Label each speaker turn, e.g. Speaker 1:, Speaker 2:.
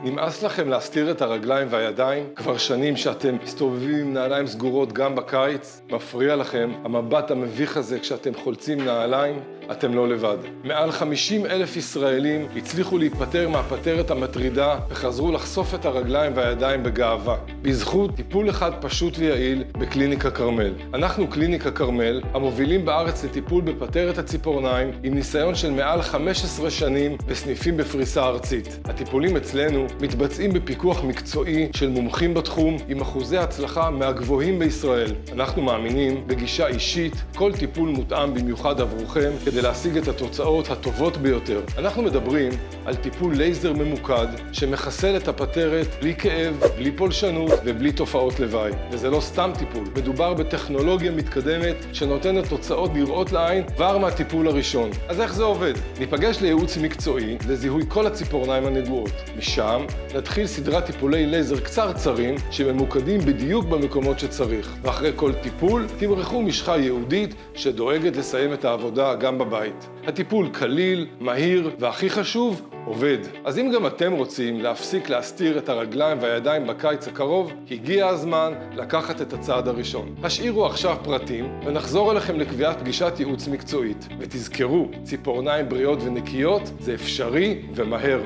Speaker 1: נמאס לכם להסתיר את הרגליים והידיים? כבר שנים שאתם מסתובבים עם נעליים סגורות גם בקיץ? מפריע לכם המבט המביך הזה כשאתם חולצים נעליים? אתם לא לבד. מעל 50,000 ישראלים הצליחו להיפטר מהפטרת המטרידה וחזרו לחשוף את הרגליים והידיים בגאווה. בזכות טיפול אחד פשוט ויעיל בקליניקה כרמל. אנחנו קליניקה כרמל, המובילים בארץ לטיפול בפטרת הציפורניים עם ניסיון של מעל 15 שנים בסניפים בפריסה ארצית. הטיפולים אצלנו מתבצעים בפיקוח מקצועי של מומחים בתחום עם אחוזי הצלחה מהגבוהים בישראל. אנחנו מאמינים בגישה אישית, כל טיפול מותאם במיוחד עבורכם כדי להשיג את התוצאות הטובות ביותר. אנחנו מדברים על טיפול לייזר ממוקד שמחסל את הפטרת בלי כאב, בלי פולשנות ובלי תופעות לוואי. וזה לא סתם טיפול, מדובר בטכנולוגיה מתקדמת שנותנת תוצאות נראות לעין כבר מהטיפול הראשון. אז איך זה עובד? ניפגש לייעוץ מקצועי לזיהוי כל הציפורניים הנגועות. משם נתחיל סדרת טיפולי לייזר קצרצרים שממוקדים בדיוק במקומות שצריך. ואחרי כל טיפול תמרחו משחה ייעודית שדואגת לסיים את העבודה גם בבית. הטיפול קליל, מהיר והכי חשוב, עובד. אז אם גם אתם רוצים להפסיק להסתיר את הרגליים והידיים בקיץ הקרוב, הגיע הזמן לקחת את הצעד הראשון. השאירו עכשיו פרטים ונחזור אליכם לקביעת פגישת ייעוץ מקצועית. ותזכרו, ציפורניים בריאות ונקיות זה אפשרי ומהר.